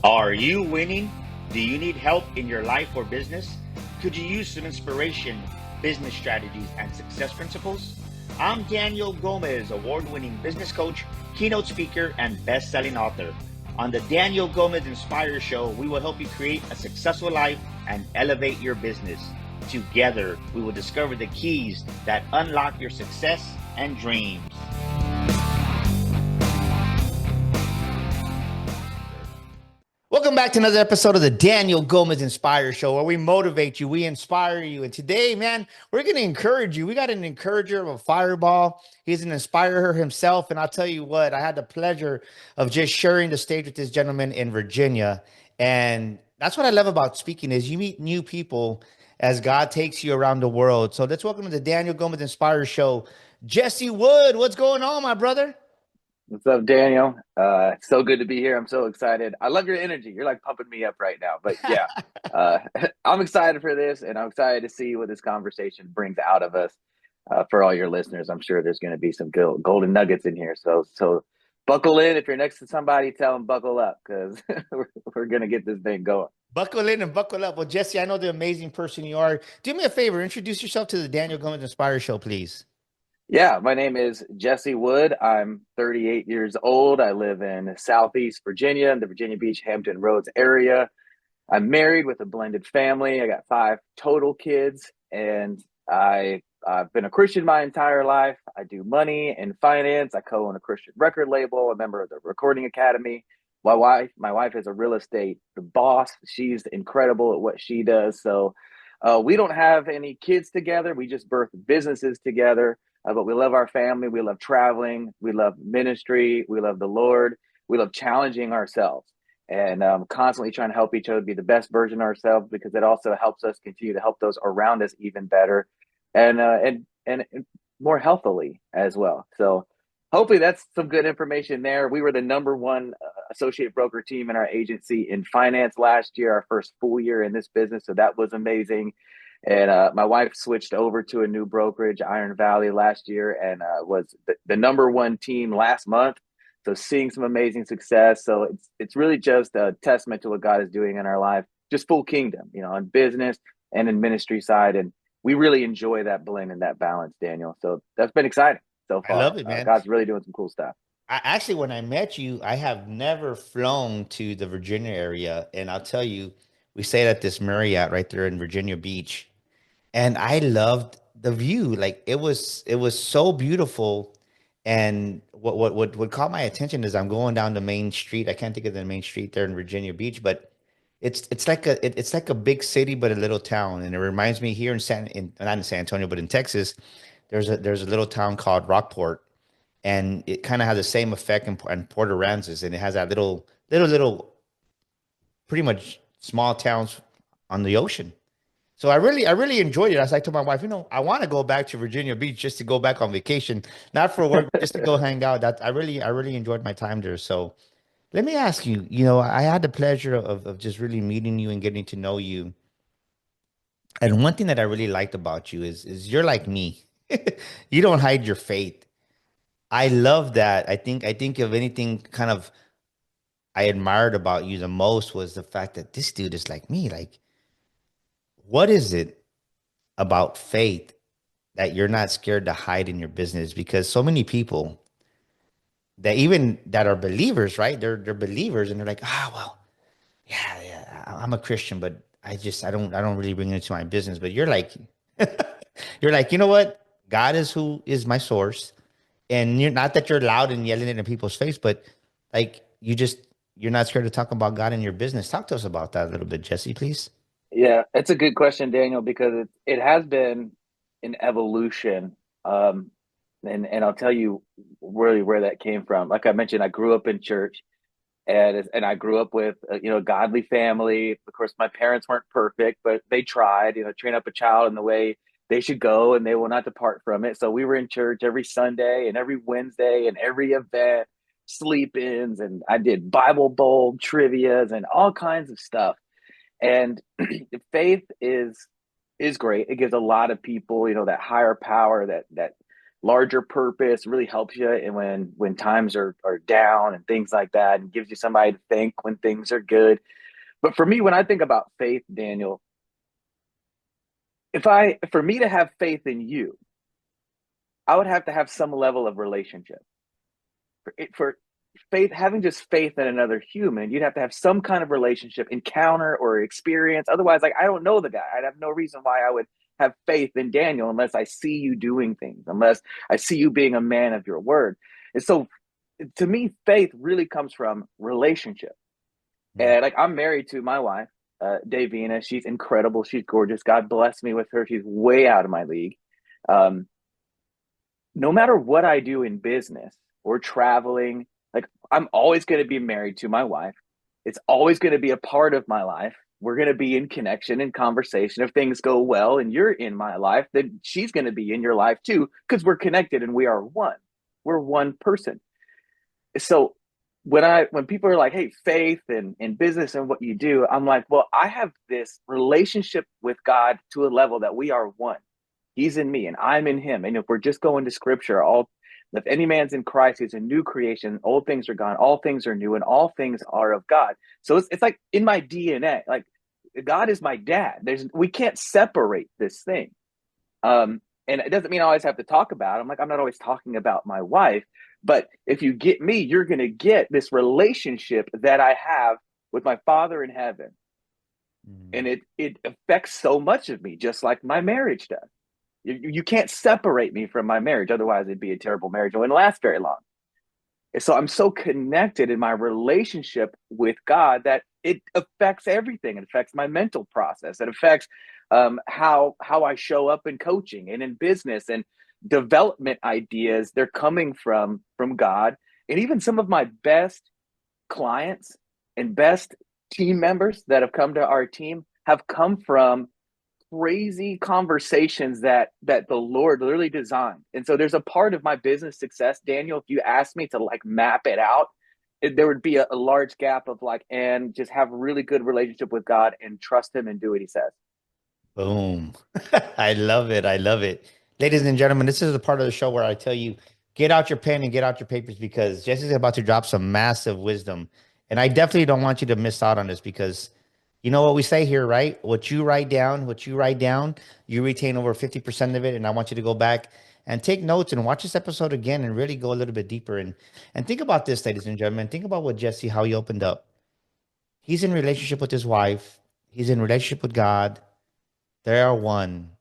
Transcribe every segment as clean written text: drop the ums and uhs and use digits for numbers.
Are you winning? Do you need help in your life or business? Could you use some inspiration, business strategies, and success principles? I'm Daniel Gomez, award-winning business coach, keynote speaker, and best-selling author. On the Daniel Gomez Inspire Show, we will help you create a successful life and elevate your business. Together, we will discover the keys that unlock your success and dreams. Welcome back to another episode of the Daniel Gomez Inspire Show, where we motivate you, we inspire you. And today, man, we're going to encourage you. We got an encourager of a fireball. He's an inspirer himself. And I'll tell you what, I had the pleasure of just sharing the stage with this gentleman in Virginia. And that's what I love about speaking is you meet new people as God takes you around the world. So let's welcome to the Daniel Gomez Inspire Show, Jesse Wood. What's going on, my brother? What's up, Daniel? So good to be here. I'm so excited. I love your energy. You're like pumping me up right now. But yeah, uh, I'm excited for this, and I'm excited to see what this conversation brings out of us for all your listeners. I'm sure there's going to be some golden nuggets in here. So buckle in. If you're next to somebody, tell them buckle up because we're going to get this thing going. Buckle in and buckle up. Well, Jesse, I know the amazing person you are. Do me a favor, introduce yourself to the Daniel Gomez Inspire Show, please. Yeah, my name is Jesse Wood. I'm 38 years old. I live in Southeast Virginia, in the Virginia Beach, Hampton Roads area. I'm married with a blended family. I got 5 total kids, and I've been a Christian my entire life. I do money and finance. I co-own a Christian record label, a member of the Recording Academy. My wife is a real estate boss. She's incredible at what she does. So we don't have any kids together. We just birth businesses together. But we love our family. We love traveling. We love ministry. We love the Lord. We love challenging ourselves and constantly trying to help each other be the best version of ourselves, because it also helps us continue to help those around us even better and more healthily as well. So hopefully that's some good information there. We were the #1 associate broker team in our agency in finance last year, our first full year in this business. So that was amazing. And my wife switched over to a new brokerage, Iron Valley, last year, and was the #1 team last month. So seeing some amazing success. So it's really just a testament to what God is doing in our life, just full kingdom, on business and in ministry side. And we really enjoy that blend and that balance, Daniel. So that's been exciting so I love far. it, man. God's really doing some cool stuff. Actually, when I met you, I have never flown to the Virginia area. And I'll tell you, we stayed at this Marriott right there in Virginia Beach. And I loved the view. Like it was so beautiful. And what caught my attention is I'm going down the main street. I can't think of the main street there in Virginia Beach, but it's like a big city but a little town. And it reminds me here not in San Antonio, but in Texas, there's a little town called Rockport, and it kind of has the same effect in Port Aransas, and it has that little pretty much small towns on the ocean. So I really enjoyed it. As I told my wife, I want to go back to Virginia Beach just to go back on vacation, not for work, just to go hang out. That I really enjoyed my time there. So let me ask you, I had the pleasure of just really meeting you and getting to know you. And one thing that I really liked about you is you're like me. You don't hide your faith. I love that. I think of anything kind of I admired about you the most was the fact that this dude is like me. Like, what is it about faith that you're not scared to hide in your business? Because so many people that are believers, right? They're believers and they're like, well, yeah, I'm a Christian, but I don't really bring it into my business. But you're like, you know what? God is who is my source. And you're not that you're loud and yelling it in people's face, but like you're not scared to talk about God in your business. Talk to us about that a little bit, Jesse, please. Yeah, it's a good question, Daniel, because it has been an evolution. And I'll tell you really where that came from. Like I mentioned, I grew up in church, and I grew up with a godly family. Of course, my parents weren't perfect, but they tried, train up a child in the way they should go, and they will not depart from it. So we were in church every Sunday and every Wednesday and every event, sleep-ins, and I did Bible Bowl trivias and all kinds of stuff. And faith is great. It gives a lot of people, that higher power, that larger purpose, really helps you and when times are down and things like that, and gives you somebody to think when things are good. But for me, when I think about faith, Daniel, if I for me to have faith in you, I would have to have some level of relationship. For faith, having just faith in another human, you'd have to have some kind of relationship, encounter, or experience. Otherwise, like, I don't know the guy. I'd have no reason why I would have faith in Daniel unless I see you doing things, unless I see you being a man of your word. And so, to me, faith really comes from relationship. Mm. And like, I'm married to my wife, Davina. She's incredible. She's gorgeous. God bless me with her. She's way out of my league. Um, no matter what I do in business or traveling, like, I'm always going to be married to my wife. It's always going to be a part of my life. We're going to be in connection and conversation. If things go well and you're in my life, then she's going to be in your life too, because we're connected and we are one. We're one person. So when people are like, hey, faith and business and what you do, I'm like, well, I have this relationship with God to a level that we are one. He's in me and I'm in him. And if we're just going to scripture, all if any man's in Christ, he's a new creation. Old things are gone, all things are new, and all things are of God. So it's like in my DNA. Like, God is my dad. We can't separate this thing. And it doesn't mean I always have to talk about it. I'm not always talking about my wife, but if you get me, you're gonna get this relationship that I have with my Father in heaven. And Mm. it affects so much of me, just like my marriage does. You can't separate me from my marriage. Otherwise, it'd be a terrible marriage. It wouldn't last very long. And so I'm so connected in my relationship with God that it affects everything. It affects my mental process. It affects how I show up in coaching and in business and development ideas. They're coming from God. And even some of my best clients and best team members that have come to our team have come from crazy conversations that the Lord literally designed. And so there's a part of my business success, Daniel, if you asked me to like map it out, there would be a large gap of like, and just have a really good relationship with God and trust him and do what he says. Boom. I love it. I love it. Ladies and gentlemen, this is the part of the show where I tell you, get out your pen and get out your papers because Jesse's about to drop some massive wisdom. And I definitely don't want you to miss out on this because you know what we say here, right? What you write down, you retain over 50% of it. And I want you to go back and take notes and watch this episode again and really go a little bit deeper. And think about this, ladies and gentlemen. Think about what Jesse, how he opened up. He's in relationship with his wife. He's in relationship with God. They are one.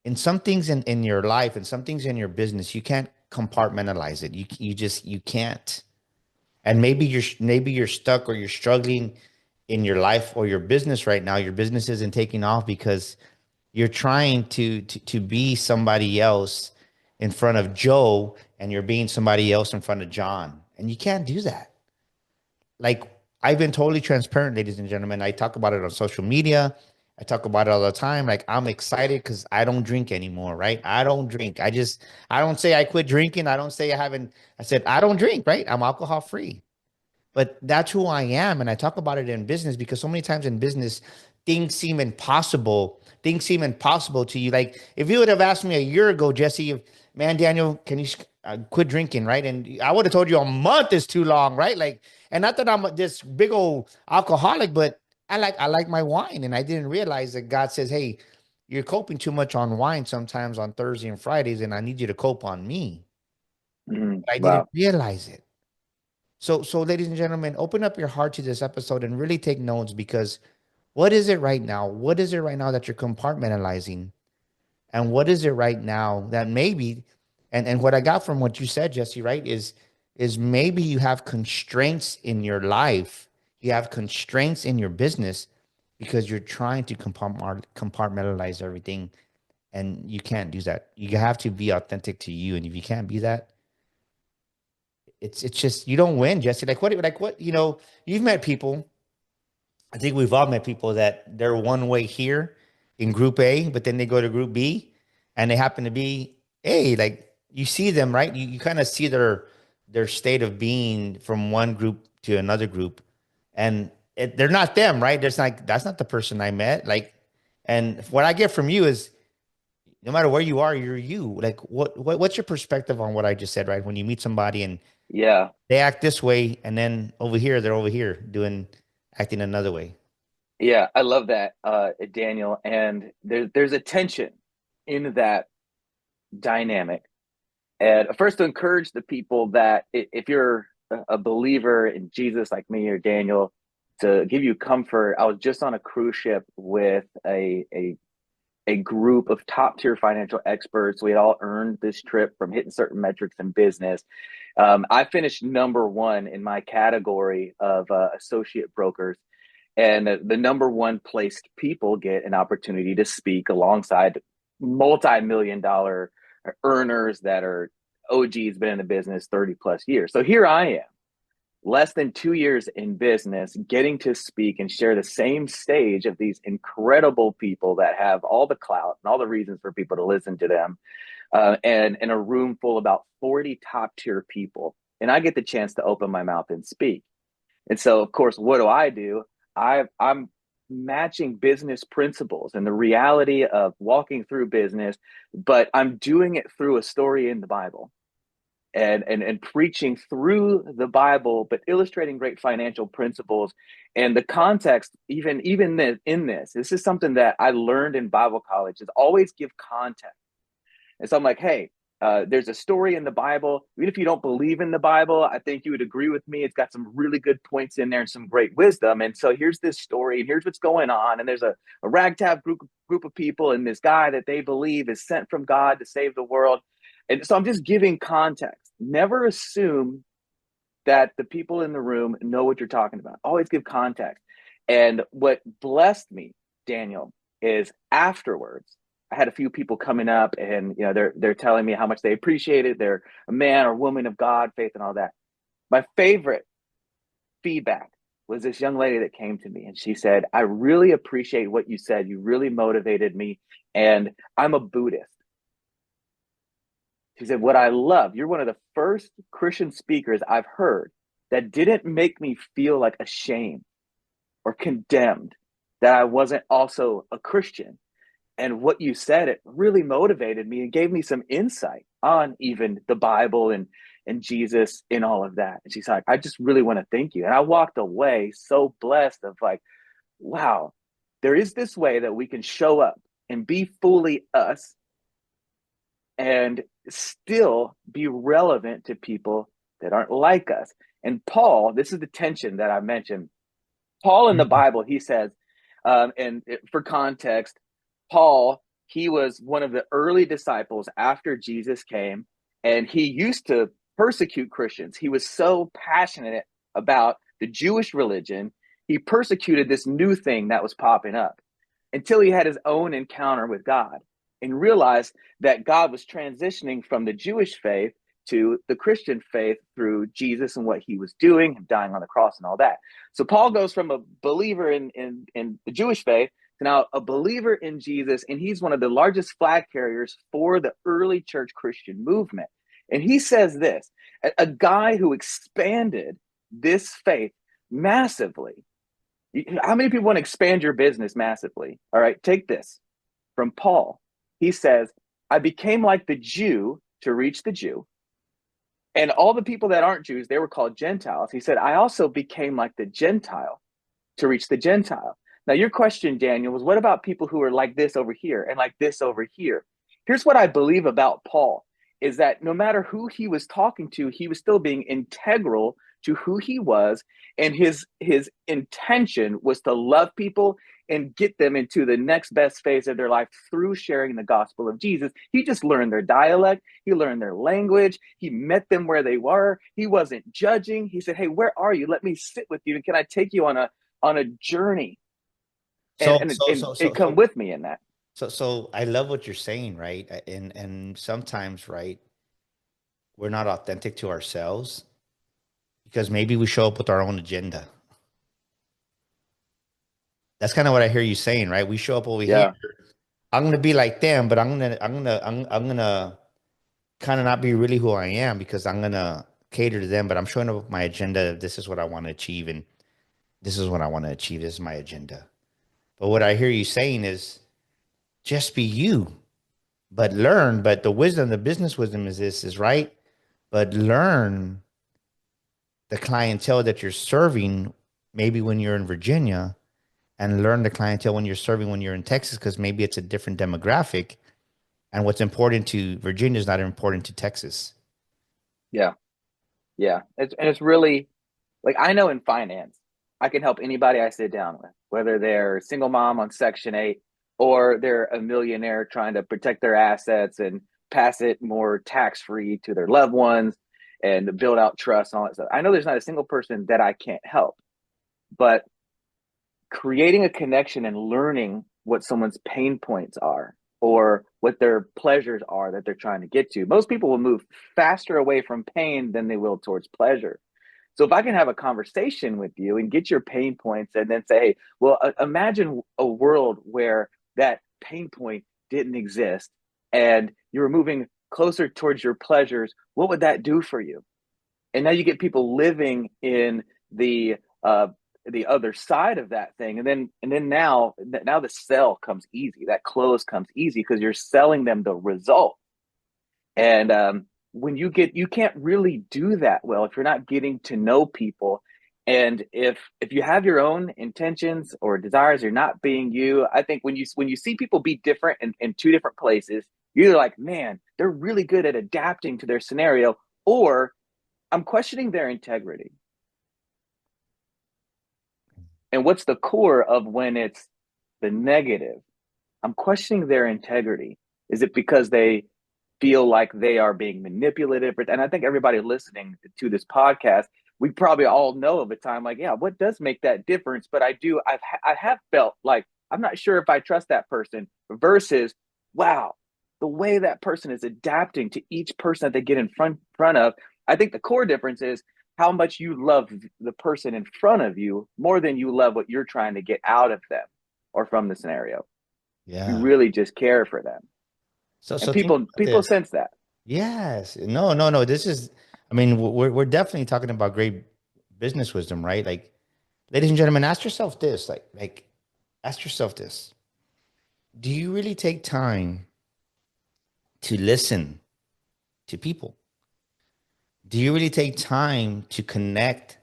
In some things in your life and some things in your business, you can't compartmentalize it. You can't. And maybe you're stuck or you're struggling in your life or your business right now. Your business isn't taking off because you're trying to be somebody else in front of Joe and you're being somebody else in front of John. And you can't do that. Like I've been totally transparent, ladies and gentlemen. I talk about it on social media. I talk about it all the time. Like I'm excited because I don't drink anymore, right? I don't drink. I don't say I quit drinking. I don't say I haven't. I said I don't drink, right? I'm alcohol free. But that's who I am. And I talk about it in business because so many times in business, things seem impossible. Things seem impossible to you. Like if you would have asked me a year ago, Jesse, man, Daniel, can you quit drinking, right? And I would have told you a month is too long, right? Like, and not that I'm this big old alcoholic, but I like my wine. And I didn't realize that God says, hey, you're coping too much on wine sometimes on Thursday and Fridays, and I need you to cope on me. But I didn't Wow. realize it. So, ladies and gentlemen, open up your heart to this episode and really take notes because what is it right now? What is it right now that you're compartmentalizing? And what is it right now that maybe, and what I got from what you said, Jesse, right, is maybe you have constraints in your life, you have constraints in your business because you're trying to compartmentalize everything, and you can't do that. You have to be authentic to you, and if you can't be that, it's just you don't win, Jesse. Like what you've met people. I think we've all met people that they're one way here in group A, but then they go to group B and they happen to be A. Like you see them, right? You kind of see their state of being from one group to another group. And they're not them, right? There's like that's not the person I met. Like, and what I get from you is no matter where you are, you're you. Like what's your perspective on what I just said, right? When you meet somebody and Yeah. they act this way, and then over here, they're over here doing acting another way. Yeah, I love that, Daniel. And there's a tension in that dynamic. And first, to encourage the people that if you're a believer in Jesus like me or Daniel, to give you comfort, I was just on a cruise ship with a group of top tier financial experts. We had all earned this trip from hitting certain metrics in business. I finished number one in my category of associate brokers. And the number one placed people get an opportunity to speak alongside multi-million dollar earners that are OG's, been in the business 30 plus years. So here I am, less than 2 years in business, getting to speak and share the same stage of these incredible people that have all the clout and all the reasons for people to listen to them, and in a room full of about 40 top tier people. And I get the chance to open my mouth and speak. And so, of course, what do? I'm matching business principles and the reality of walking through business, but I'm doing it through a story in the Bible, and preaching through the Bible, but illustrating great financial principles. And the context, even this is something that I learned in Bible college, is always give context. And so I'm like, hey, there's a story in the Bible. Even if you don't believe in the Bible, I think you would agree with me. It's got some really good points in there and some great wisdom. And so here's this story, and here's what's going on. And there's a ragtag group of people, and this guy that they believe is sent from God to save the world. And so I'm just giving context. Never assume that the people in the room know what you're talking about. Always give context. And what blessed me, Daniel, is afterwards, I had a few people coming up, and they're telling me how much they appreciate it. They're a man or woman of God, faith, and all that. My favorite feedback was this young lady that came to me, and she said, "I really appreciate what you said. You really motivated me, and I'm a Buddhist." She said, "What I love, you're one of the first Christian speakers I've heard that didn't make me feel like ashamed or condemned that I wasn't also a Christian. And what you said, it really motivated me and gave me some insight on even the Bible and Jesus in all of that." And she's like, "I just really want to thank you." And I walked away so blessed of like, wow, there is this way that we can show up and be fully us and still be relevant to people that aren't like us. And Paul, this is the tension that I mentioned. Paul in the Mhm. Bible, he says, for context, Paul, he was one of the early disciples after Jesus came, and he used to persecute Christians. He was so passionate about the Jewish religion, he persecuted this new thing that was popping up until he had his own encounter with God and realized that God was transitioning from the Jewish faith to the Christian faith through Jesus and what he was doing, and dying on the cross and all that. So Paul goes from a believer in the Jewish faith to now a believer in Jesus, and he's one of the largest flag carriers for the early church Christian movement. And he says this, a guy who expanded this faith massively. How many people want to expand your business massively? All right, take this from Paul. He says, "I became like the Jew to reach the Jew. And all the people that aren't Jews, they were called Gentiles." He said, "I also became like the Gentile to reach the Gentile." Now, your question, Daniel, was what about people who are like this over here and like this over here? Here's what I believe about Paul is that no matter who he was talking to, he was still being integral to who he was, and his intention was to love people and get them into the next best phase of their life through sharing the gospel of Jesus. He just learned their dialect, he learned their language, he met them where they were. He wasn't judging. He said, "Hey, where are you? Let me sit with you, and can I take you on a journey and So, and so, and, so, so, and come so, with me in that." so I love what you're saying, right? And sometimes, right, we're not authentic to ourselves because maybe we show up with our own agenda. That's kind of what I hear you saying, right? We show up over here. Yeah. I'm gonna be like them, but I'm gonna kind of not be really who I am because I'm gonna cater to them, but I'm showing up with my agenda. This is what I want to achieve, and this is what I want to achieve. This is my agenda. But what I hear you saying is just be you. but the wisdom, the business wisdom is this is right. But learn the clientele that you're serving, maybe when you're in Virginia, and learn the clientele when you're serving when you're in Texas, because maybe it's a different demographic. And what's important to Virginia is not important to Texas. Yeah. Yeah. And it's really like, I know in finance, I can help anybody I sit down with, whether they're a single mom on Section 8 or they're a millionaire trying to protect their assets and pass it more tax free to their loved ones and to build out trust and all that stuff. I know there's not a single person that I can't help, but creating a connection and learning what someone's pain points are or what their pleasures are that they're trying to get to. Most people will move faster away from pain than they will towards pleasure. So if I can have a conversation with you and get your pain points and then say, hey, well, imagine a world where that pain point didn't exist and you were moving closer towards your pleasures, what would that do for you? And now you get people living in uh, the other side of that thing, and then now the sell comes easy, that close comes easy because you're selling them the result. And when you can't really do that well if you're not getting to know people. And if you have your own intentions or desires, you're not being you. I think when you see people be different in two different places, you're either like, man, they're really good at adapting to their scenario, or I'm questioning their integrity. And what's the core of when it's the negative? I'm questioning their integrity. Is it because they feel like they are being manipulative? And I think everybody listening to this podcast, we probably all know of a time like, yeah, what does make that difference? But I have felt like I'm not sure if I trust that person versus, wow, the way that person is adapting to each person that they get in front of. I think the core difference is how much you love the person in front of you more than you love what you're trying to get out of them or from the scenario. You Yeah. really just care for them, and So think people about people this. sense that. Yes. No, no, no. This is, I mean, we're definitely talking about great business wisdom, right? Like, ladies and gentlemen, ask yourself this, ask yourself this. Do you really take time to listen to people? Do you really take time to connect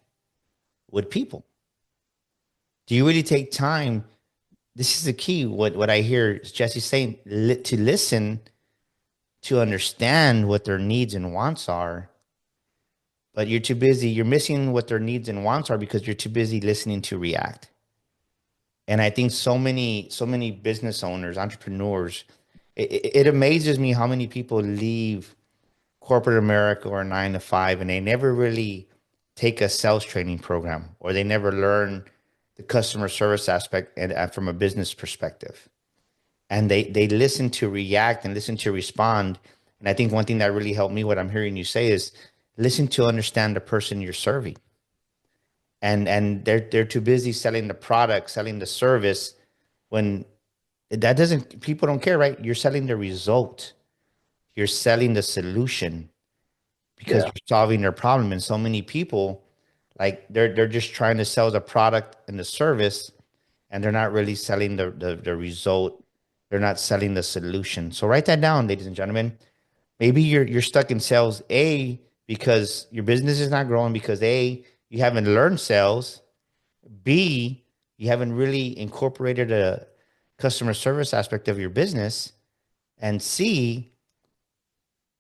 with people? Do you really take time? This is the key. What I hear Jesse saying, to listen, to understand what their needs and wants are, but you're too busy. You're missing what their needs and wants are because you're too busy listening to react. And I think so many business owners, entrepreneurs, it amazes me how many people leave corporate America or 9 to 5 and they never really take a sales training program or they never learn the customer service aspect and from a business perspective. And they listen to react and listen to respond. And I think one thing that really helped me, what I'm hearing you say, is listen to understand the person you're serving. And they're too busy selling the product, selling the service, when that doesn't, people don't care, right? You're selling the result, you're selling the solution because Yeah, you're solving their problem. And so many people, like, they're just trying to sell the product and the service, and they're not really selling the result. They're not selling the solution. So write that down, ladies and gentlemen. Maybe you're stuck in sales A because your business is not growing because A, you haven't learned sales. B, you haven't really incorporated a customer service aspect of your business. And C,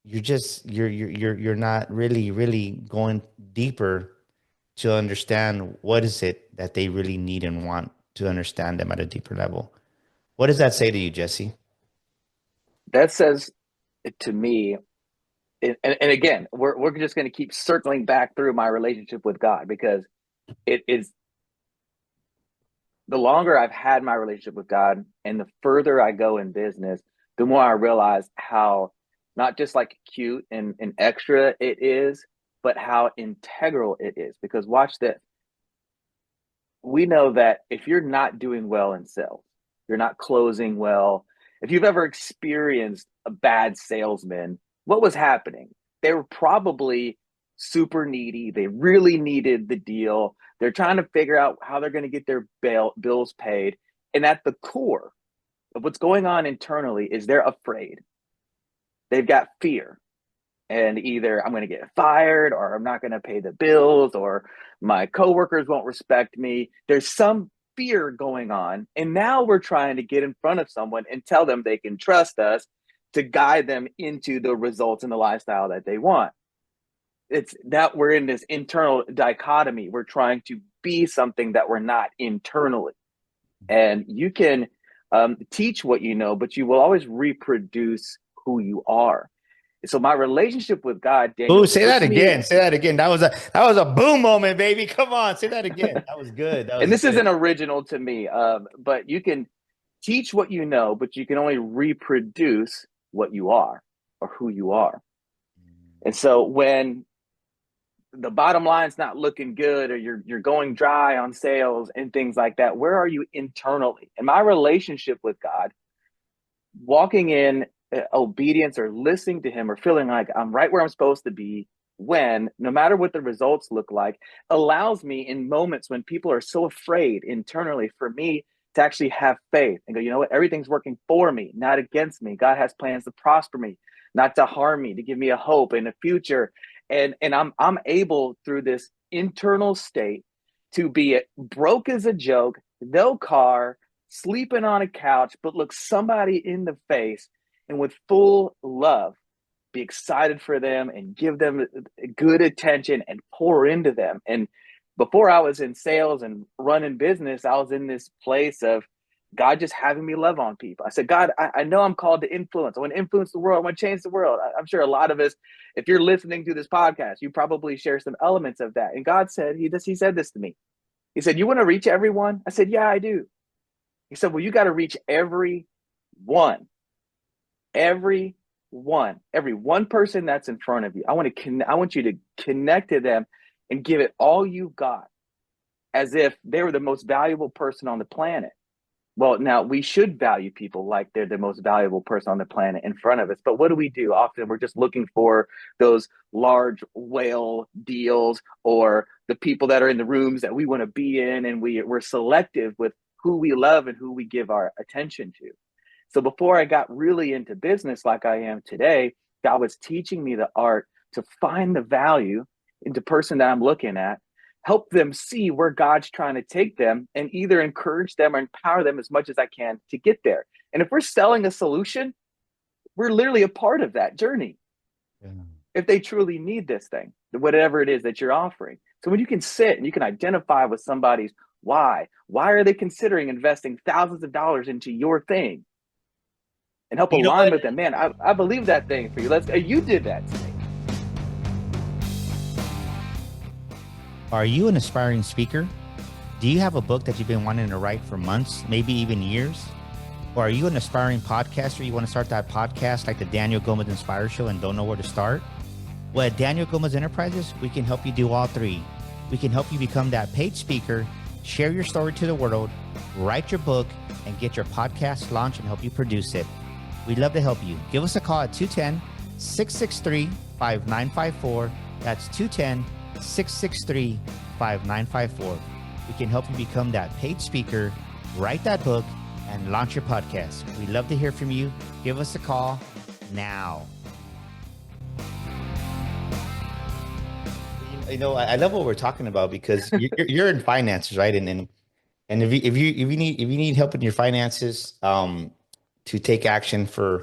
you're not really going deeper to understand what is it that they really need and want to understand them at a deeper level. What does that say to you, Jesse? that says to me. And again, we're just going to keep circling back through my relationship with God, because it is the longer I've had my relationship with God and the further I go in business, the more I realize how not just like cute and extra it is, but how integral it is. Because watch this. We know that if you're not doing well in sales, you're not closing well. If you've ever experienced a bad salesman, what was happening? They were probably super needy. They really needed the deal. They're trying to figure out how they're going to get their bills paid. And at the core of what's going on internally is they're afraid. they've got fear, and either I'm going to get fired, or I'm not going to pay the bills, or my coworkers won't respect me. There's some fear going on. And now we're trying to get in front of someone and tell them they can trust us to guide them into the results and the lifestyle that they want. It's that we're in this internal dichotomy. We're trying to be something that we're not internally. And you can teach what you know, but you will always reproduce who you are. So my relationship with God, Oh, Daniel, say puts that me, again. Say that again. That was a boom moment, baby. Come on, say that again. That was good. That and was this good. isn't original to me, but you can teach what you know, but you can only reproduce what you are or who you are. And so when the bottom line's not looking good, or you're going dry on sales and things like that, where are you internally? And my relationship with God, walking in obedience, or listening to him, or feeling like I'm right where I'm supposed to be, when no matter what the results look like, allows me in moments when people are so afraid internally, for me to actually have faith and go, you know what, everything's working for me, not against me. God has plans to prosper me, not to harm me, to give me a hope in the future. And I'm able, through this internal state, to be broke as a joke, no car, sleeping on a couch, but look somebody in the face and with full love be excited for them and give them good attention and pour into them. And before I was in sales and running business, I was in this place of God just having me love on people. I said, God, I know I'm called to influence. I want to influence the world. I want to change the world. I'm sure a lot of us, if you're listening to this podcast, you probably share some elements of that. And God said, he said this to me. He said, you want to reach everyone? I said, yeah, I do. He said, well, you got to reach every one, every every one person that's in front of you. I want you to connect to them and give it all you've got, as if they were the most valuable person on the planet. Well, now we should value people like they're the most valuable person on the planet in front of us. But what do? Often we're just looking for those large whale deals, or the people that are in the rooms that we want to be in. And we're selective with who we love and who we give our attention to. So before I got really into business like I am today, God was teaching me the art to find the value in the person that I'm looking at, help them see where God's trying to take them, and either encourage them or empower them as much as I can to get there. And if we're selling a solution, we're literally a part of that journey. Yeah. If they truly need this thing, whatever it is that you're offering. So when you can sit and you can identify with somebody's why are they considering investing thousands of dollars into your thing, and help You know align what? with them, man, I believe that thing for you. You did that to me. Are you an aspiring speaker? Do you have a book that you've been wanting to write for months, maybe even years? Or are you an aspiring podcaster? You want to start that podcast like the Daniel Gomez Inspire Show and don't know where to start? Well, at Daniel Gomez Enterprises, we can help you do all three. We can help you become that paid speaker, share your story to the world, write your book, and get your podcast launched and help you produce it. We'd love to help you. Give us a call at 210-663-5954. That's 210-663-5954. We can help you become that paid speaker, write that book, and launch your podcast. We'd love to hear from you. Give us a call now. You know, I love what we're talking about, because you're in finances, right? And if you need help in your finances, to take action for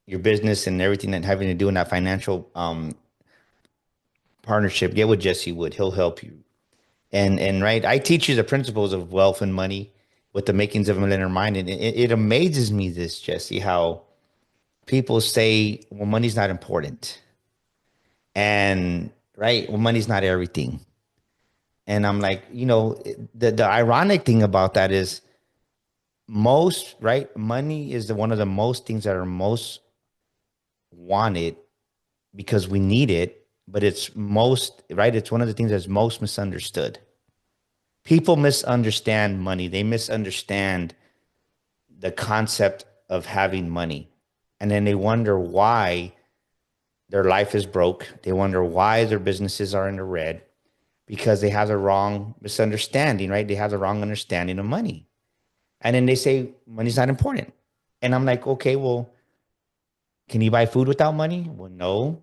your business and everything that having to do in that financial partnership, get with Jesse Wood. He'll help you. And right, I teach you the principles of wealth and money with the makings of a millionaire mind. And it amazes me, this, Jesse, how people say, well, money's not important. And right, well, money's not everything. And I'm like, the ironic thing about that is, most, right, money is one of the most things that are most wanted because we need it, but it's most, right, it's one of the things that's most misunderstood. People misunderstand money. They misunderstand the concept of having money. And then they wonder why their life is broke. They wonder why their businesses are in the red, because they have the wrong misunderstanding, right? They have the wrong understanding of money. And then they say money's not important. And I'm like, okay, well, Can you buy food without money? Well, no.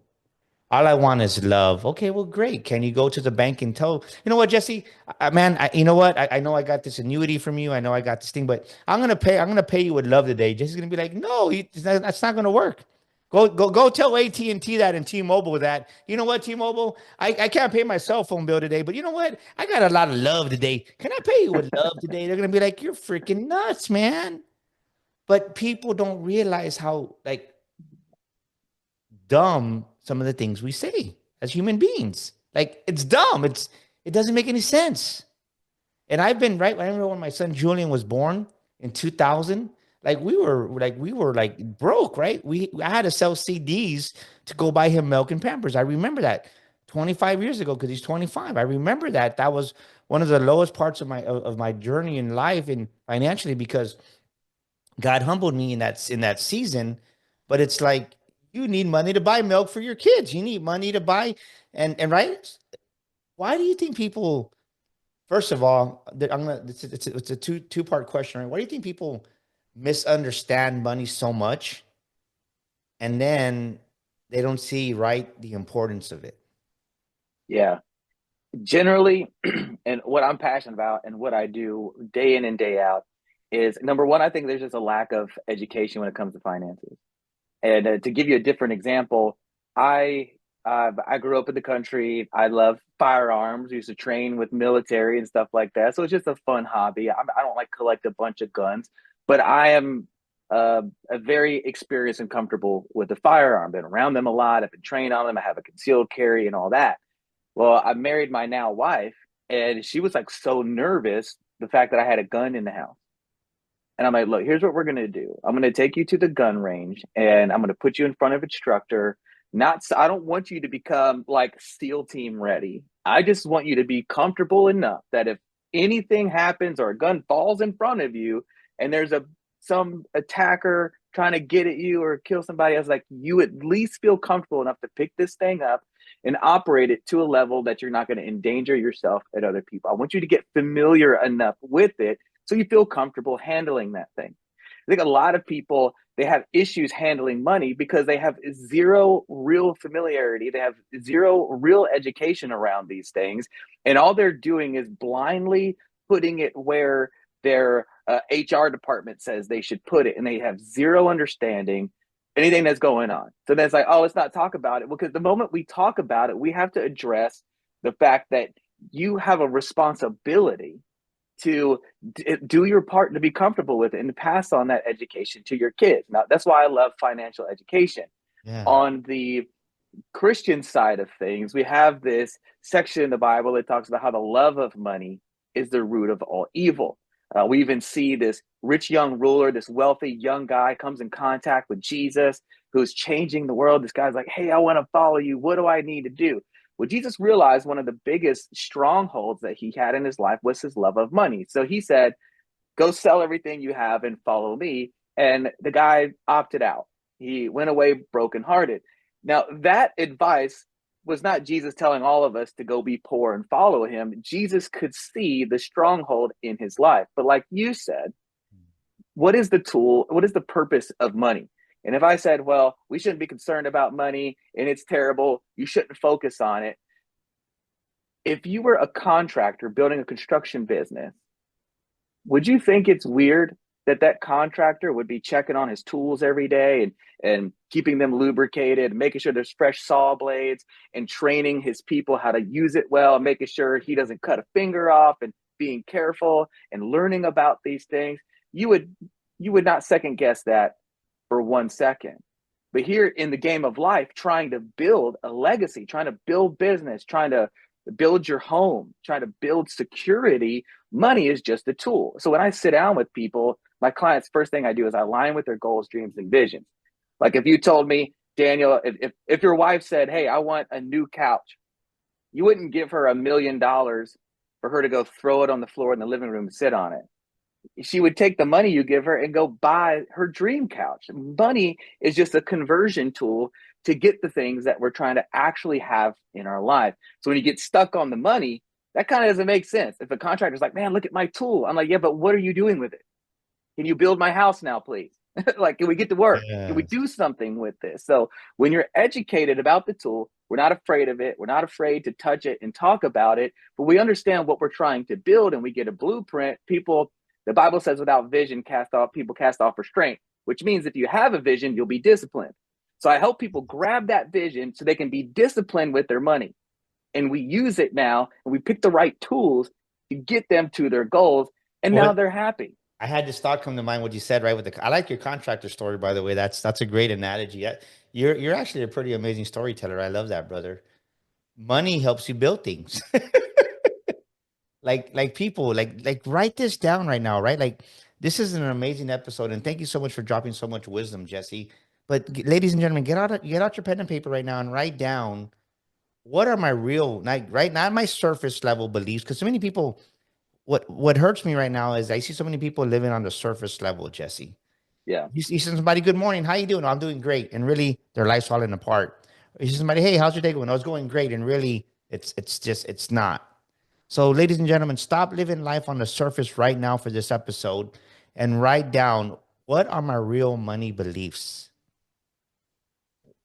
All I want is love. Okay, well, great. Can you go to the bank and tell, you know what, Jesse, man, you know what? I know I got this annuity from you. I know I got this thing, but I'm gonna pay you with love today. Jesse's gonna be like, no, that's not gonna work. Go tell AT&T that and T-Mobile that. You know what, T-Mobile? I can't pay my cell phone bill today, but you know what? I got a lot of love today. Can I pay you with love today? They're gonna be like, you're freaking nuts, man. But people don't realize how like dumb some of the things we say as human beings. Like it's dumb. It doesn't make any sense. And I've been right. I remember when my son Julian was born in 2000. Like we were broke, right? I had to sell CDs to go buy him milk and Pampers. I remember that 25 years ago because he's 25. I remember that. That was one of the lowest parts of my journey in life and financially because God humbled me in that season. But it's like you need money to buy milk for your kids. You need money to buy and right. Why do you think people? First of all, I'm gonna. It's a two part question. Right? Why do you think people misunderstand money so much, and then they don't see right the importance of it? Yeah. Generally, and what I'm passionate about and what I do day in and day out is number one, I think there's just a lack of education when it comes to finances. And to give you a different example, I I grew up in the country. I love firearms. Used to train with military and stuff like that. So it's just a fun hobby. I don't like collect a bunch of guns, but I am a very experienced and comfortable with the firearm. Been around them a lot. I've been trained on them. I have a concealed carry and all that. Well, I married my now wife, and she was like so nervous the fact that I had a gun in the house. And I'm like, look, here's what we're going to do. I'm going to take you to the gun range and I'm going to put you in front of an instructor. Not, I don't want you to become like SEAL team ready. I just want you to be comfortable enough that if anything happens or a gun falls in front of you and there's some attacker trying to get at you or kill somebody else, like you at least feel comfortable enough to pick this thing up and operate it to a level that you're not going to endanger yourself and other people. I want you to get familiar enough with it so you feel comfortable handling that thing. I think a lot of people, they have issues handling money because they have zero real familiarity. They have zero real education around these things. And all they're doing is blindly putting it where their HR department says they should put it. And they have zero understanding anything that's going on. So then it's like, oh, let's not talk about it. Because the moment we talk about it, we have to address the fact that you have a responsibility to do your part to be comfortable with it and to pass on that education to your kids. Now, that's why I love financial education. Yeah, On the Christian side of things, we have this section in the Bible that talks about how the love of money is the root of all evil. We even see this rich young ruler, this wealthy young guy comes in contact with Jesus, who's changing the world. This guy's like, hey, I want to follow you. What do I need to do? Well, Jesus realized one of the biggest strongholds that he had in his life was his love of money. So he said, go sell everything you have and follow me. And the guy opted out. He went away brokenhearted. Now, that advice was not Jesus telling all of us to go be poor and follow him. Jesus could see the stronghold in his life. But like you said, what is the tool? What is the purpose of money? And if I said, well, we shouldn't be concerned about money and it's terrible, you shouldn't focus on it. If you were a contractor building a construction business, would you think it's weird that that contractor would be checking on his tools every day and keeping them lubricated, making sure there's fresh saw blades and training his people how to use it well, making sure he doesn't cut a finger off and being careful and learning about these things? You would you would not second guess that for 1 second. But here in the game of life, trying to build a legacy, trying to build business, trying to build your home, trying to build security, money is just a tool. So when I sit down with people, my clients, first thing I do is I align with their goals, dreams, and visions. Like if you told me, Daniel, if your wife said, hey, I want a new couch, you wouldn't give her $1 million for her to go throw it on the floor in the living room and sit on it. She would take the money you give her and go buy her dream couch. Money is just a conversion tool to get the things that we're trying to actually have in our life. So when you get stuck on the money, that kind of doesn't make sense. If a contractor's like, man, look at my tool. I'm like, yeah, but what are you doing with it? Can you build my house now, please? Like, can we get to work? Can we Yes. do something with this? So when you're educated about the tool, we're not afraid of it. We're not afraid to touch it and talk about it, but we understand what we're trying to build and we get a blueprint. People, the Bible says, without vision, people cast off restraint, which means if you have a vision, you'll be disciplined. So I help people grab that vision so they can be disciplined with their money. And we use it now and we pick the right tools to get them to their goals. And now What they're happy. I had this thought come to mind, what you said, right? With the, I like your contractor story, by the way. That's a great analogy. You're actually a pretty amazing storyteller. I love that, brother. Money helps you build things. Like people, like write this down right now, right? Like this is an amazing episode, and thank you so much for dropping so much wisdom, Jesse. But ladies and gentlemen, get out your pen and paper right now and write down what are my real, not my surface level beliefs, because so many people, what hurts me right now is I see so many people living on the surface level, Jesse. Yeah. You see somebody, good morning, how you doing? "Oh, I'm doing great," and really their life's falling apart. Or you see somebody, hey, how's your day going? "Oh, it's going great," and really it's not. So, ladies and gentlemen, stop living life on the surface right now for this episode and write down, what are my real money beliefs?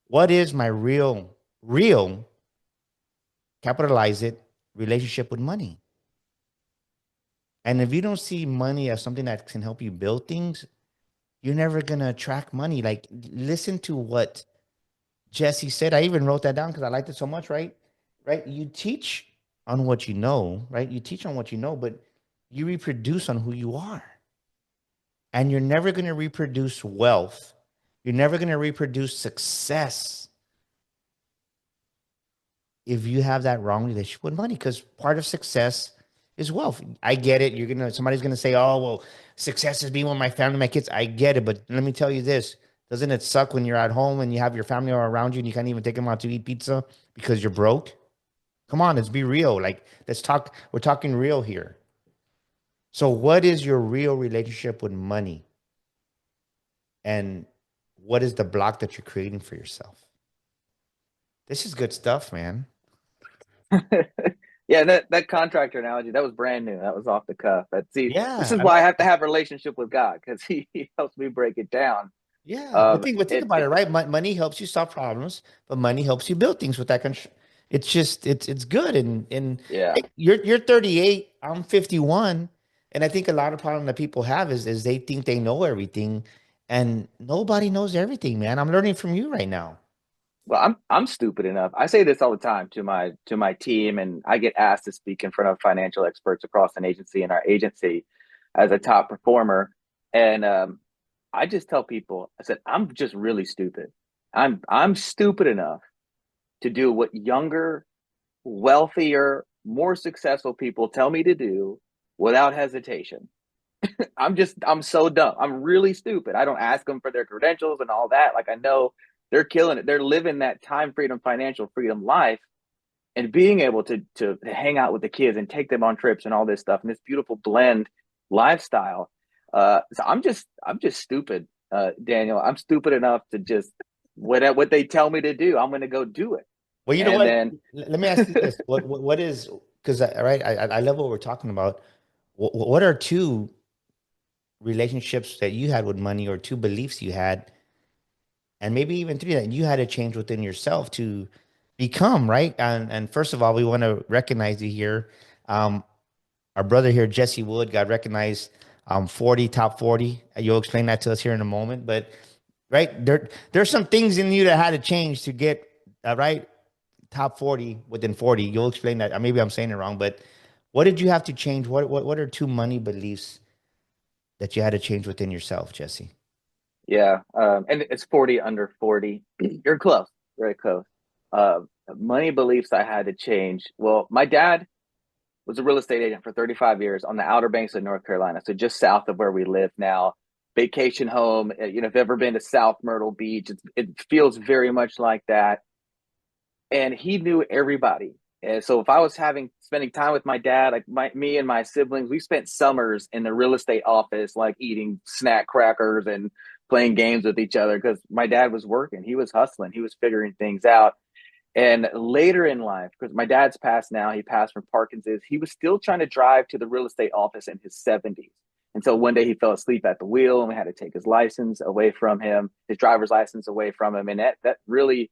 What is my real, capitalize it, relationship with money? And if you don't see money as something that can help you build things, you're never going to attract money. Like, listen to what Jesse said. I even wrote that down because I liked it so much, right? Right? You teach on what you know, right? You teach on what you know, but you reproduce on who you are. And you're never going to reproduce wealth. You're never going to reproduce success if you have that wrong relationship with money, because part of success is wealth. I get it. Somebody's gonna say, "Oh, well, success is being with my family, my kids." I get it, but let me tell you this: doesn't it suck when you're at home and you have your family all around you and you can't even take them out to eat pizza because you're broke? Come on, let's be real. Like, let's talk. We're talking real here. So, what is your real relationship with money, and what is the block that you're creating for yourself? This is good stuff, man. Yeah, that contractor analogy, that was brand new. That was off the cuff. See, this Yeah, is I why I love have to it. have a relationship with God because he helps me break it down. Yeah, but think It, about it, it right? Money helps you solve problems, but money helps you build things with that. It's just it's good, and yeah. hey, you're 38, I'm 51, and I think a lot of problem that people have is they think they know everything, and nobody knows everything, man. I'm learning from you right now. Well, I'm stupid enough. I say this all the time to my team, and I get asked to speak in front of financial experts across an agency and our agency as a top performer. And I just tell people, I said, I'm just really stupid. I'm stupid enough to do what younger, wealthier, more successful people tell me to do without hesitation. I'm so dumb. I'm really stupid. I don't ask them for their credentials and all that. Like, I know they're killing it. They're living that time freedom, financial freedom life, and being able to hang out with the kids and take them on trips and all this stuff and this beautiful blend lifestyle. So I'm just stupid, Daniel. I'm stupid enough to just what they tell me to do. I'm going to go do it. Well, you know And what? then Let me ask you this: what is, because right, I love what we're talking about. What are two relationships that you had with money, or two beliefs you had, and maybe even three that you had to change within yourself to become right? And first of all, we want to recognize you here. Um, our brother here, Jesse Wood, got recognized 40 top 40. You'll explain that to us here in a moment. But right there's some things in you that had to change to get right top 40 within 40. You'll explain that. Maybe I'm saying it wrong, but what did you have to change? What are two money beliefs that you had to change within yourself, Jesse? yeah, and it's 40 under 40. You're close, very close. Uh, Money beliefs I had to change. Well, my dad was a real estate agent for 35 years on the Outer Banks of North Carolina, so just south of where we live now. Vacation home. You know, if you've ever been to South Myrtle Beach, it feels very much like that. And he knew everybody. And so if I was spending time with my dad, like me and my siblings, we spent summers in the real estate office, like eating snack crackers and playing games with each other because my dad was working. He was hustling. He was figuring things out. And later in life, because my dad's passed now, he passed from Parkinson's. He was still trying to drive to the real estate office in his 70s. And so one day he fell asleep at the wheel, and we had to take his license away from him, his driver's license away from him. And that really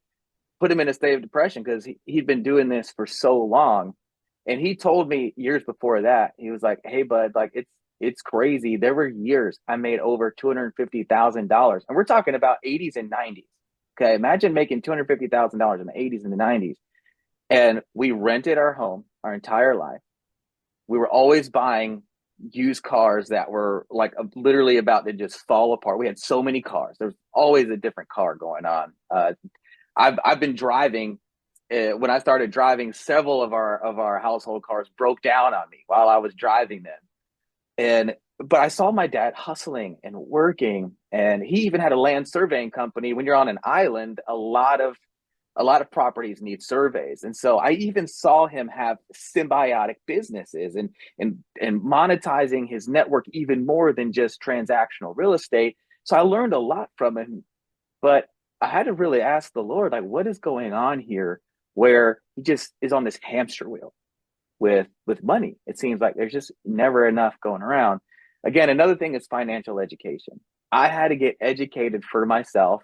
put him in a state of depression because he'd been doing this for so long. And he told me years before that, he was like, "Hey, bud, like it's crazy. There were years I made over $250,000, and we're talking about 80s and 90s. Okay, imagine making $250,000 in the 80s and the 90s. And we rented our home our entire life. We were always buying used cars that were like literally about to just fall apart. We had so many cars. There's always a different car going on. I've been driving. When I started driving, several of our household cars broke down on me while I was driving them. And but I saw my dad hustling and working, and he even had a land surveying company. When you're on an island, a lot of properties need surveys. And so I even saw him have symbiotic businesses and monetizing his network even more than just transactional real estate. So I learned a lot from him, but I had to really ask the Lord, like, what is going on here where he just is on this hamster wheel with money? It seems like there's just never enough going around. Again, another thing is financial education. I had to get educated for myself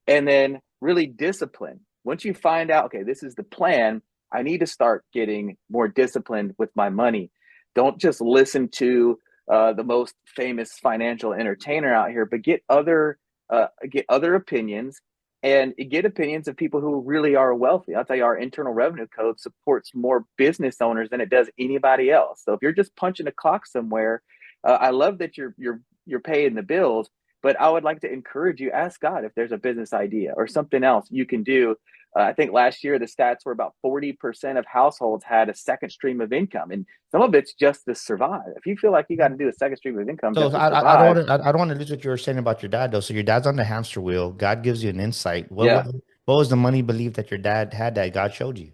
and then really discipline. Once you find out, okay, this is the plan, I need to start getting more disciplined with my money. Don't just listen to the most famous financial entertainer out here, but get other opinions and get opinions of people who really are wealthy. I'll tell you, our internal revenue code supports more business owners than it does anybody else. So if you're just punching a clock somewhere, I love that you're paying the bills, but I would like to encourage you, ask God if there's a business idea or something else you can do. I think last year the stats were about 40% of households had a second stream of income, and some of it's just to survive. If you feel like you got to do a second stream of income So just to I don't survive, want to I don't want to lose what you were saying about your dad though. So your dad's on the hamster wheel. God gives you an insight. yeah. What was the money belief that your dad had that God showed you?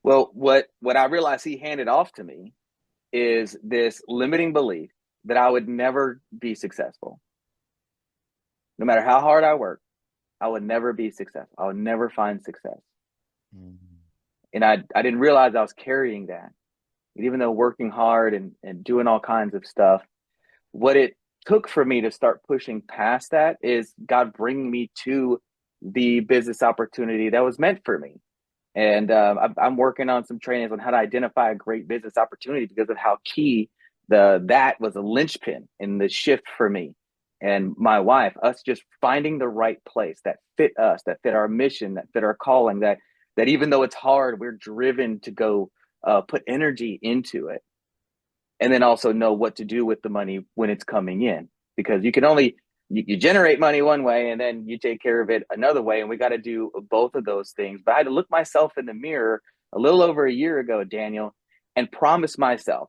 Well, what I realized he handed off to me is this limiting belief that I would never be successful. No matter how hard I work, I would never be successful. I would never find success. Mhm. And I didn't realize I was carrying that. And even though working hard and doing all kinds of stuff, what it took for me to start pushing past that is God bringing me to the business opportunity that was meant for me. And I'm working on some trainings on how to identify a great business opportunity because of how key the that was a linchpin in the shift for me and my wife. Us just finding the right place that fit us, that fit our mission, that fit our calling. That even though it's hard, we're driven to go put energy into it, and then also know what to do with the money when it's coming in, because you can only you generate money one way and then you take care of it another way, and we got to do both of those things. But I had to look myself in the mirror a little over a year ago, Daniel, and promise myself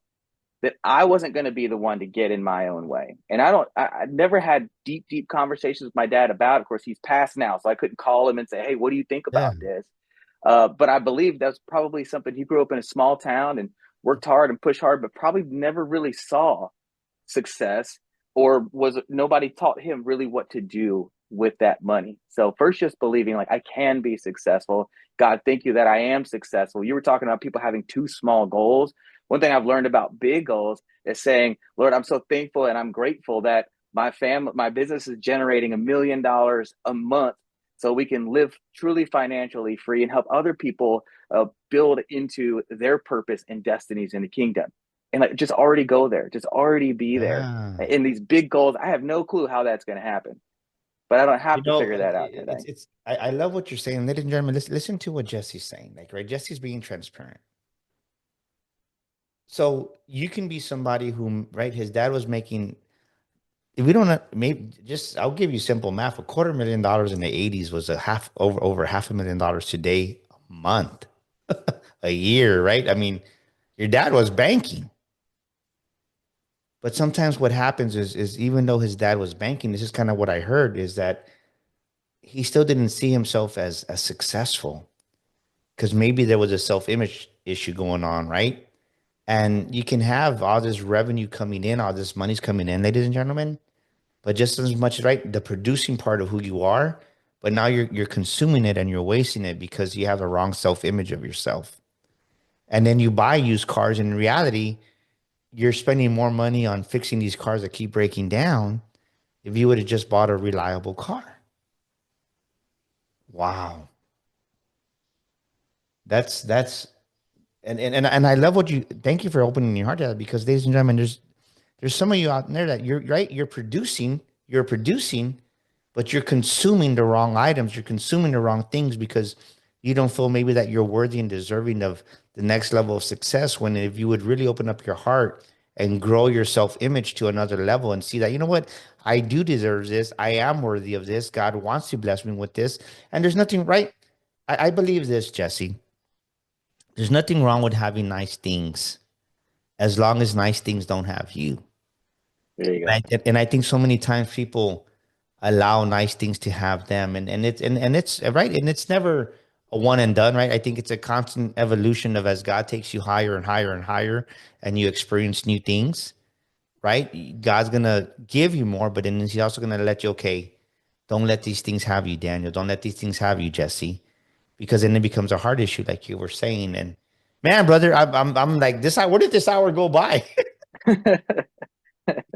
that I wasn't going to be the one to get in my own way. And I never had deep conversations with my dad about it. Of course, he's passed now, so I couldn't call him and say, hey, what do you think Yeah. about this? But I believe that's probably something. He grew up in a small town and worked hard and pushed hard, but probably never really saw success, or was nobody taught him really what to do with that money. So first, just believing like I can be successful. God, thank you that I am successful. You were talking about people having too small goals. One thing I've learned about big goals is saying, Lord, I'm so thankful and I'm grateful that my business is generating $1 million a month, so we can live truly financially free and help other people build into their purpose and destinies in the kingdom. And like, just already go there, just already be there. Yeah. In these big goals, I have no clue how that's going to happen, but I don't You have to know, figure that out today. I love what you're saying. Ladies and gentlemen, listen to what Jesse's saying. Like, right, Jesse's being transparent. So you can be somebody who, right, his dad was making, if we don't maybe just I'll give you simple math. $250,000 in the 80s was a over $500,000 today a month, a year, right? I mean, your dad was banking. But sometimes what happens is even though his dad was banking, this is kind of what I heard is that he still didn't see himself as successful because maybe there was a self-image issue going on, right? And you can have all this revenue coming in, all this money's coming in, ladies and gentlemen, but just as much, right, the producing part of who you are, but now you're consuming it and you're wasting it because you have the wrong self-image of yourself. And then you buy used cars, and in reality, you're spending more money on fixing these cars that keep breaking down if you would have just bought a reliable car. Wow. That's and I love what you thank you for opening your heart to that because ladies and gentlemen, there's some of you out there that you're right, you're producing, but you're consuming the wrong items, you're consuming the wrong things because you don't feel maybe that you're worthy and deserving of the next level of success when if you would really open up your heart and grow your self-image to another level and see that, you know what, I do deserve this, I am worthy of this, God wants to bless me with this, and there's nothing right. I believe this, Jesse. There's nothing wrong with having nice things as long as nice things don't have you. There you go. And I think so many times people allow nice things to have them, and it's right, and it's never a one and done, right? I think it's a constant evolution of as God takes you higher and higher and higher, and you experience new things, right? God's gonna give you more, but then He's also gonna let you, okay, don't let these things have you, Daniel. Don't let these things have you, Jesse, because then it becomes a heart issue, like you were saying. And man, brother, I'm like this. Where did this hour go by?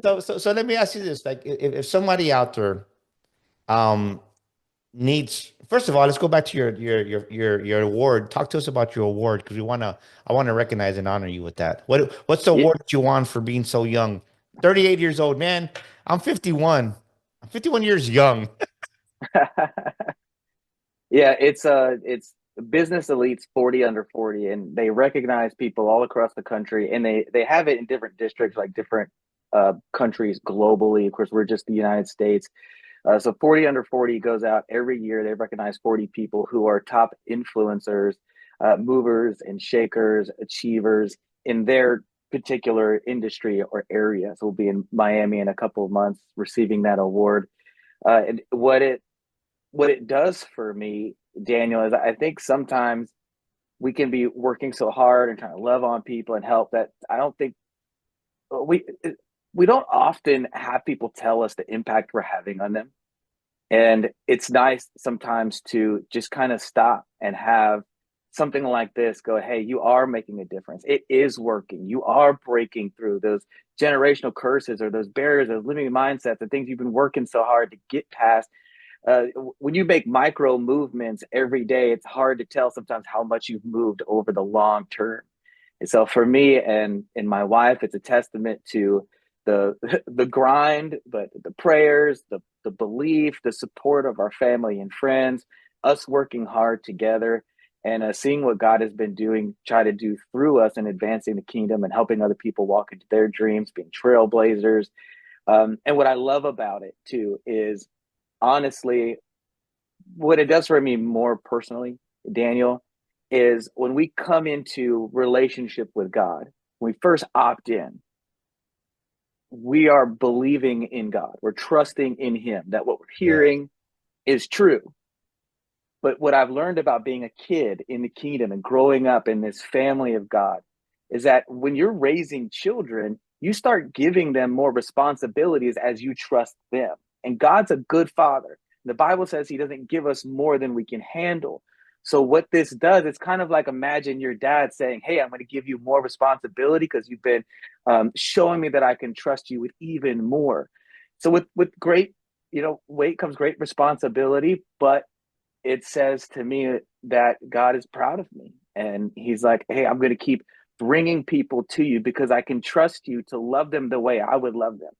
So let me ask you this: like, if somebody out there um needs, first of all, let's go back to your award. Talk to us about your award because I want to recognize and honor you with that. What's the Yeah. award that you won for being so young? 38 years old, man. I'm 51. I'm 51 years young. Yeah, it's business elites 40 under 40, and they recognize people all across the country, and they have it in different districts, like different countries globally. Of course, we're just the United States. So 40 under 40 goes out every year. They recognize 40 people who are top influencers, movers and shakers, achievers in their particular industry or area. So we'll be in Miami in a couple of months receiving that award. And what it does for me, Daniel, is I think sometimes we can be working so hard and trying to love on people and help that I don't think we we don't often have people tell us the impact we're having on them. And it's nice sometimes to just kind of stop and have something like this go, hey, you are making a difference. It is working. You are breaking through those generational curses or those barriers, those limiting mindsets, the things you've been working so hard to get past. When you make micro movements every day, it's hard to tell sometimes how much you've moved over the long term. And so for me and my wife, it's a testament to the the grind, but the prayers, the belief, the support of our family and friends, us working hard together, and seeing what God has been doing, try to do through us in advancing the kingdom and helping other people walk into their dreams, being trailblazers. And what I love about it too is honestly, what it does for me more personally, Daniel, is when we come into relationship with God, when we first opt in, we are believing in God. We're trusting in Him that what we're Yeah. hearing is true. But what I've learned about being a kid in the kingdom and growing up in this family of God is that when you're raising children, you start giving them more responsibilities as you trust them. And God's a good father. The Bible says He doesn't give us more than we can handle. So, what this does, it's kind of like imagine your dad saying, hey, I'm going to give you more responsibility because you've been showing me that I can trust you with even more. So, with great, weight comes great responsibility, but it says to me that God is proud of me. And He's like, hey, I'm going to keep bringing people to you because I can trust you to love them the way I would love them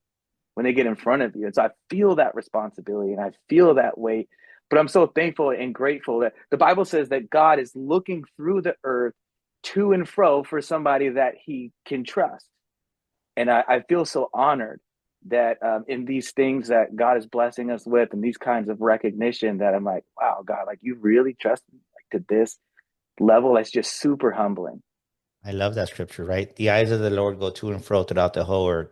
when they get in front of you. And so I feel that responsibility and I feel that weight. But I'm so thankful and grateful that the Bible says that God is looking through the earth to and fro for somebody that He can trust. And I feel so honored that in these things that God is blessing us with and these kinds of recognition that I'm like, wow, God, like you really trust me like to this level. That's just super humbling. I love that scripture, right? The eyes of the Lord go to and fro throughout the whole earth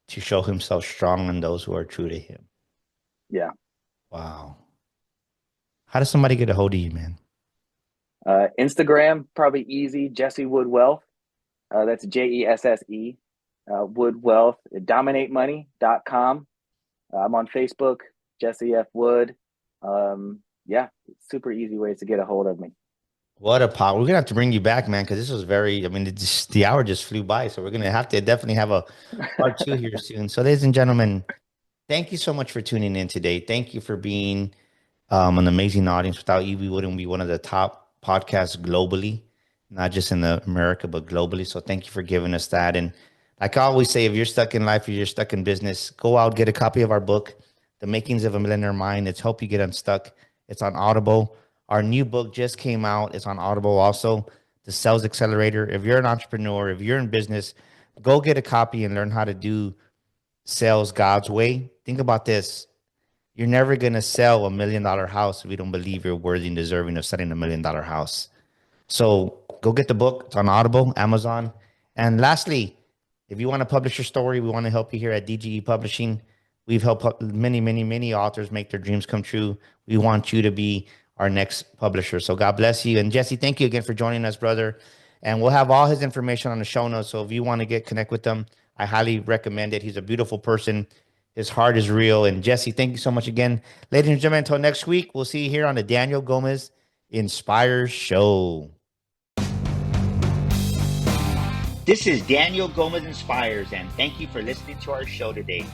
to show Himself strong in those who are true to Him. Yeah. Wow. How does somebody get a hold of you, man? Instagram, probably easy. Jesse Wood Wealth. That's Jesse. Wood Wealth. DominateMoney.com. I'm on Facebook, Jesse F. Wood. Yeah, super easy ways to get a hold of me. What a pop. We're gonna have to bring you back, man, because this was very, I mean, the hour just flew by. So we're gonna have to definitely have a part two here soon. So, ladies and gentlemen, thank you so much for tuning in today. Thank you for being an amazing audience. Without you, we wouldn't be one of the top podcasts globally, not just in America, but globally. So thank you for giving us that. And like I always say, if you're stuck in life or you're stuck in business, go out, get a copy of our book, The Makings of a Millionaire Mind. It's help you get unstuck. It's on Audible. Our new book just came out. It's on Audible also, The Sales Accelerator. If you're an entrepreneur, if you're in business, go get a copy and learn how to do sales God's way. Think about this. You're never going to sell $1 million house if you don't believe you're worthy and deserving of selling $1 million house. So go get the book. It's on Audible, Amazon. And lastly, if you want to publish your story, we want to help you here at DGE Publishing. We've helped many, many, many authors make their dreams come true. We want you to be our next publisher. So God bless you. And Jesse, thank you again for joining us, brother. And we'll have all his information on the show notes. So if you want to get connect with him, I highly recommend it. He's a beautiful person. His heart is real. And Jesse, thank you so much again. Ladies and gentlemen, until next week, we'll see you here on the Daniel Gomez Inspires Show. This is Daniel Gomez Inspires, and thank you for listening to our show today.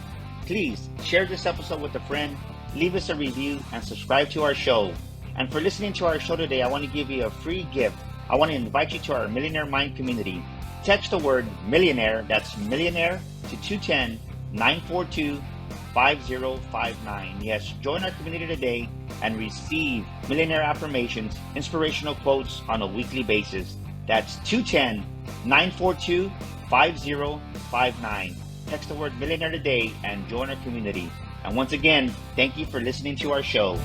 Please share this episode with a friend, leave us a review, and subscribe to our show. And for listening to our show today, I want to give you a free gift. I want to invite you to our Millionaire Mind community. Text the word millionaire, that's millionaire, to 210-942-5059. Yes, join our community today and receive millionaire affirmations, inspirational quotes on a weekly basis. That's 210-942-5059. Text the word millionaire today and join our community. And once again, thank you for listening to our show.